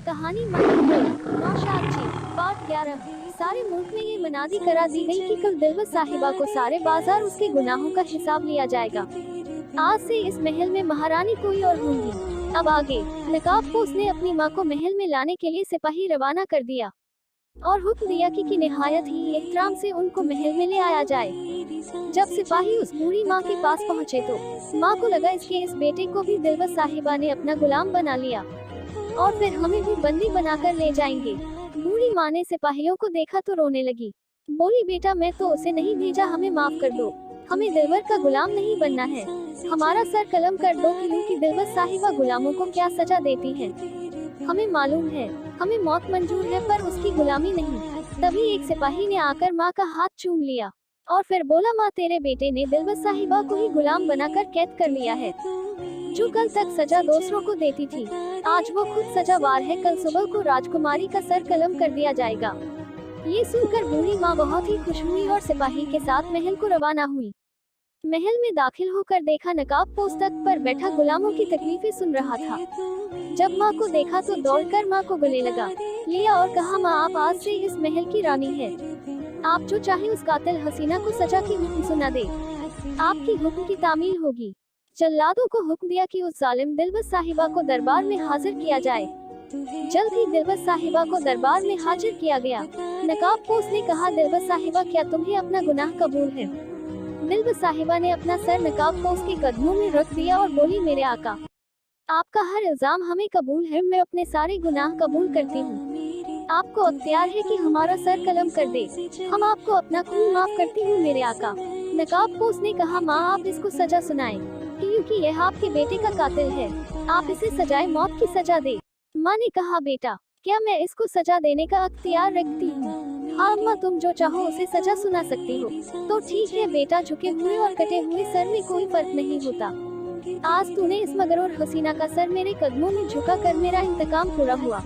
कहानी नौशाद जी। पार्ट 11। सारे मुल्क में ये मनादी करा दी गई कि कल दिलवत साहिबा को सारे बाजार उसके गुनाहों का हिसाब लिया जाएगा। आज से इस महल में महारानी कोई और होंगी। अब आगे नकाबपोश ने अपनी माँ को महल में लाने के लिए सिपाही रवाना कर दिया और हुक्म दिया कि निहायत ही एहतराम से उनको महल में ले आया जाए। जब सिपाही उस बूढ़ी माँ के पास पहुँचे तो माँ को लगा इसके इस बेटे को भी दिलवत साहिबा ने अपना गुलाम बना लिया और फिर हमें भी बंदी बनाकर ले जाएंगे। बूढ़ी माँ ने सिपाहियों को देखा तो रोने लगी। बोली, बेटा मैं तो उसे नहीं भेजा, हमें माफ कर दो। हमें दिलवर का गुलाम नहीं बनना है। हमारा सर कलम कर दो कि दिलवत साहिबा गुलामों को क्या सजा देती है। हमें मालूम है, हमें मौत मंजूर है पर उसकी गुलामी नहीं। तभी एक सिपाही ने आकर माँ का हाथ चूम लिया और फिर बोला, माँ तेरे बेटे ने दिलवत साहिबा को ही गुलाम बनाकर कैद कर लिया है। जो कल तक सजा दूसरों को देती थी, आज वो खुद सजावार है। कल सुबह को राजकुमारी का सर कलम कर दिया जाएगा। ये सुनकर बूढ़ी माँ बहुत ही खुश हुई और सिपाही के साथ महल को रवाना हुई। महल में दाखिल होकर देखा नकाबपोश तख्त पर बैठा गुलामों की तकलीफें सुन रहा था। जब माँ को देखा तो दौड़कर माँ को गले लगा लिया और कहा, माँ आप आज से इस महल की रानी है। आप जो चाहे उस कातिल हसीना को सजा की हुक्म सुना दे। आपकी हुक्म की तामील होगी। जल्लादों को हुक्म दिया कि उस जालिम दिलवत साहिबा को दरबार में हाजिर किया जाए। जल्द ही दिलवत साहिबा को दरबार में हाजिर किया गया। नकाबपोश ने कहा, दिलवत साहिबा क्या तुम्हें अपना गुनाह कबूल है? दिलवत साहिबा ने अपना सर नकाबपोश के कदमों में रख दिया और बोली, मेरे आका, आपका हर इल्जाम हमें कबूल है। मैं अपने सारे गुनाह कबूल करती हूँ। आपको अख्तियार है कि हमारा सर कलम कर दे। हम आपको अपना खून माफ करती हूँ मेरे आका। नकाबपोश ने कहा, माँ आप इसको सजा सुनाएं, क्योंकि यह आपके बेटे का कातिल है। आप इसे सजाए मौत की सजा दे। माँ ने कहा, बेटा क्या मैं इसको सजा देने का अख्तियार रखती हूँ? हाँ अम्मा, तुम जो चाहो उसे सजा सुना सकती हो। तो ठीक है बेटा, झुके हुए और कटे हुए सर में कोई फर्क नहीं होता। आज तूने इस मगरूर हसीना का सर मेरे कदमों में झुका कर मेरा इंतकाम पूरा हुआ।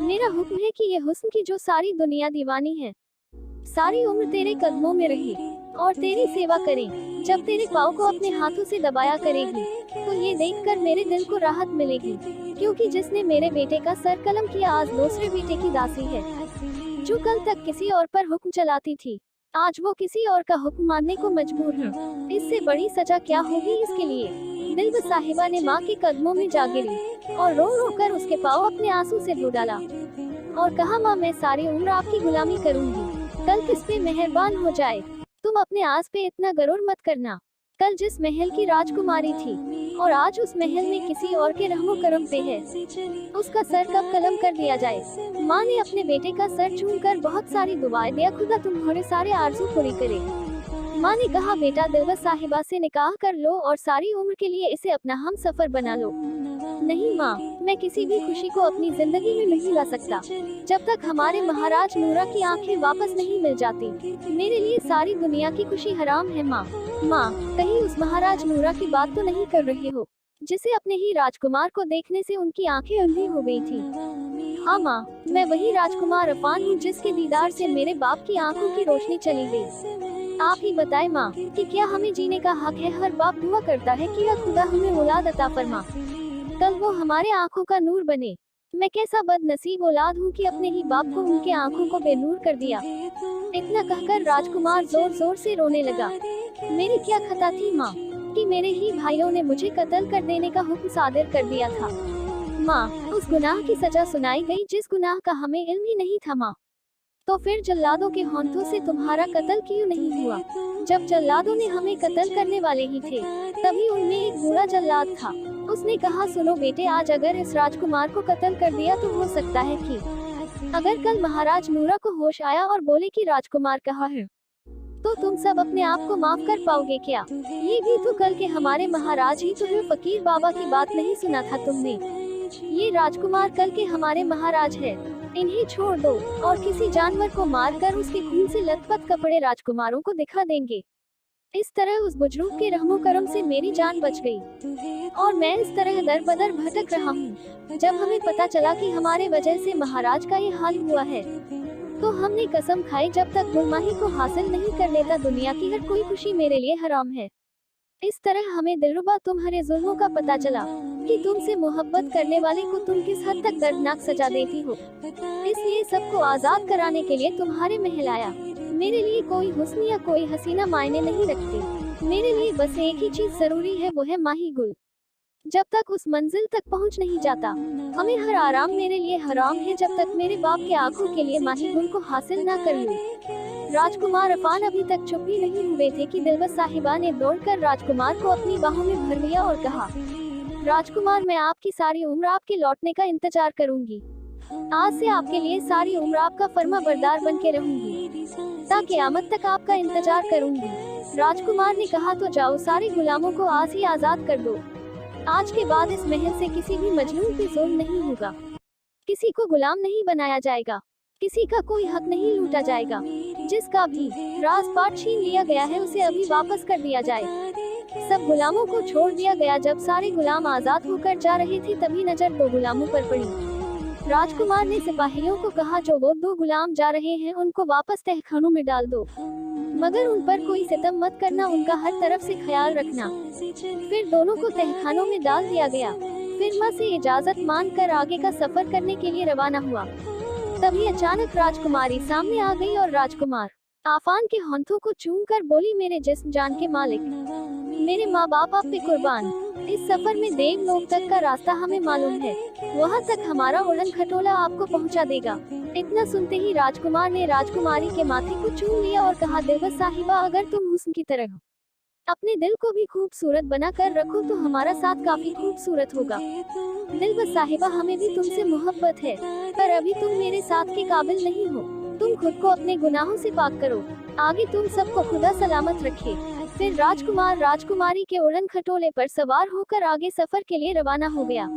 मेरा हुक्म है कि ये हुस्न की जो सारी दुनिया दीवानी है, सारी उम्र तेरे कदमों में रहे और तेरी सेवा करे। जब तेरे पाँव को अपने हाथों से दबाया करेगी तो ये देखकर मेरे दिल को राहत मिलेगी, क्योंकि जिसने मेरे बेटे का सर कलम किया आज दूसरे बेटे की दासी है। जो कल तक किसी और पर हुक्म चलाती थी, आज वो किसी और का हुक्म मानने को मजबूर है। इससे बड़ी सजा क्या होगी इसके लिए? दिलवत साहिबा ने माँ के कदमों में जा गिरी और रो रो कर उसके पाँव अपने आंसू से धो डाला और कहा, माँ मैं सारी उम्र आपकी गुलामी करूंगी। कल किस पे मेहरबान हो जाए। तुम अपने आस पे इतना गरूर मत करना। कल जिस महल की राजकुमारी थी और आज उस महल में किसी और के रहमो करम पे है, उसका सर कब कलम कर दिया जाए। माँ ने अपने बेटे का सर चूम कर बहुत सारी दुआएं दिया, खुदा तुम्हारे सारे आरज़ू पूरी करे। माँ ने कहा, बेटा दिलवत साहिबा से निकाह कर लो और सारी उम्र के लिए इसे अपना हम सफर बना लो। नहीं माँ, मैं किसी भी खुशी को अपनी जिंदगी में नहीं ला सकता जब तक हमारे महाराज नूरा की आंखें वापस नहीं मिल जाती। मेरे लिए सारी दुनिया की खुशी हराम है। माँ, कहीं उस महाराज नूरा की बात तो नहीं कर रहे हो जिसे अपने ही राजकुमार को देखने से उनकी आंखें अंधी हो गई थी? हाँ माँ, मैं वही राजकुमार अफान हूँ जिसके दीदार से मेरे बाप की आंखों की रोशनी चली गई। आप ही बताएं माँ कि क्या हमें जीने का हक है? हर बाप दुआ करता है कि या खुदा हमें औलाद अता फरमा, कल वो हमारे आंखों का नूर बने। मैं कैसा बदनसीब औलाद हूँ कि अपने ही बाप को उनके आंखों को बेनूर कर दिया। इतना कहकर राजकुमार जोर जोर से रोने लगा। मेरी क्या खता थी माँ कि मेरे ही भाइयों ने मुझे कत्ल कर देने का हुक्म सादिर कर दिया था। माँ, उस गुनाह की सजा सुनाई गई जिस गुनाह का हमें इल्म ही नहीं था। माँ, तो फिर जल्लादों के होंठों से तुम्हारा कत्ल क्यों नहीं हुआ? जब जल्लादों ने हमें कत्ल करने वाले ही थे, तभी उनमें एक बुरा जल्लाद था। उसने कहा, सुनो बेटे, आज अगर इस राजकुमार को कत्ल कर दिया तो हो सकता है कि अगर कल महाराज नूरा को होश आया और बोले कि राजकुमार कहाँ है, तो तुम सब अपने आप को माफ कर पाओगे क्या? ये भी तो कल के हमारे महाराज ही तो है। फकीर बाबा की बात नहीं सुना था तुमने? ये राजकुमार कल के हमारे महाराज है। इन्हें छोड़ दो और किसी जानवर को मारकर उसके खून से लथपथ कपड़े राजकुमारों को दिखा देंगे। इस तरह उस बुजुर्ग के रहमो करम से मेरी जान बच गई और मैं इस तरह दर बदर भटक रहा हूँ। जब हमें पता चला कि हमारे वजह से महाराज का ये हाल हुआ है, तो हमने कसम खाई जब तक गुलमाही को हासिल नहीं कर लेता दुनिया की हर कोई खुशी मेरे लिए हराम है। इस तरह हमें दिलरुबा तुम्हारे जुल्मों का पता चला कि तुमसे मोहब्बत करने वाले को तुम किस हद तक दर्दनाक सजा देती हो। इसलिए सबको आजाद कराने के लिए तुम्हारे महल आया। मेरे लिए कोई हुस्न या कोई हसीना मायने नहीं रखती। मेरे लिए बस एक ही चीज जरूरी है, वो है माही गुल। जब तक उस मंजिल तक पहुंच नहीं जाता, हमें हर आराम मेरे लिए हराम है जब तक मेरे बाप के आंखों के लिए माही गुल को हासिल ना कर लूं। राजकुमार अफान अभी तक चुप ही नहीं हुए थे कि दिलबस साहिबा ने दौड़कर राजकुमार को अपनी बाहों में भर लिया और कहा, राजकुमार, मैं आपकी सारी उम्र आपके लौटने का इंतजार करूंगी। आज से आपके लिए सारी उम्र आपका फर्मा बरदार बन के रहूंगी, ताकि क़यामत तक आपका इंतजार करूंगी। राजकुमार ने कहा, तो जाओ, सारे गुलामों को आज ही आजाद कर दो। आज के बाद इस महल से किसी भी मजलूम पे जुल्म नहीं होगा, किसी को गुलाम नहीं बनाया जाएगा, किसी का कोई हक नहीं लूटा जाएगा। जिसका भी राजपाट छीन लिया गया है उसे अभी वापस कर दिया जाए। सब गुलामों को छोड़ दिया गया। जब सारे गुलाम आजाद होकर जा रहे थे तभी नजर दो गुलामों पर पड़ी। राजकुमार ने सिपाहियों को कहा, जो वो दो गुलाम जा रहे हैं उनको वापस तहखानों में डाल दो, मगर उन पर कोई सितम मत करना, उनका हर तरफ से ख्याल रखना। फिर दोनों को तहखानों में डाल दिया गया। फिर माँ से इजाजत मांगकर आगे का सफर करने के लिए रवाना हुआ। तभी अचानक राजकुमारी सामने आ गई और राजकुमार आफान के हाथों को चूम कर बोली, मेरे जिस्म जान के मालिक, मेरे माँ बाप आप पे कुर्बान, इस सफर में देवलोक तक का रास्ता हमें मालूम है, वहाँ तक हमारा उड़न खटोला आपको पहुँचा देगा। इतना सुनते ही राजकुमार ने राजकुमारी के माथे को चूम लिया और कहा, दिलबस साहिबा, अगर तुम हुस्न की तरह हो, अपने दिल को भी खूबसूरत बना कर रखो तो हमारा साथ काफी खूबसूरत होगा। दिलबस साहिबा, हमें भी तुमसे मोहब्बत है, पर अभी तुम मेरे साथ के काबिल नहीं हो। तुम खुद को अपने गुनाहों से पाक करो, आगे तुम सबको खुदा सलामत रखे। फिर राजकुमार राजकुमारी के उड़न खटोले पर सवार होकर आगे सफर के लिए रवाना हो गया।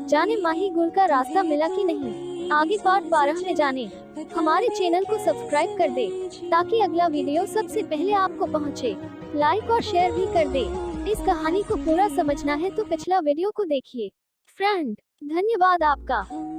जाने माही गुल का रास्ता मिला कि नहीं, आगे पार्ट 12 में जाने। हमारे चैनल को सब्सक्राइब कर दे ताकि अगला वीडियो सबसे पहले आपको पहुंचे। लाइक और शेयर भी कर दे। इस कहानी को पूरा समझना है तो पिछला वीडियो को देखिए। फ्रेंड, धन्यवाद आपका।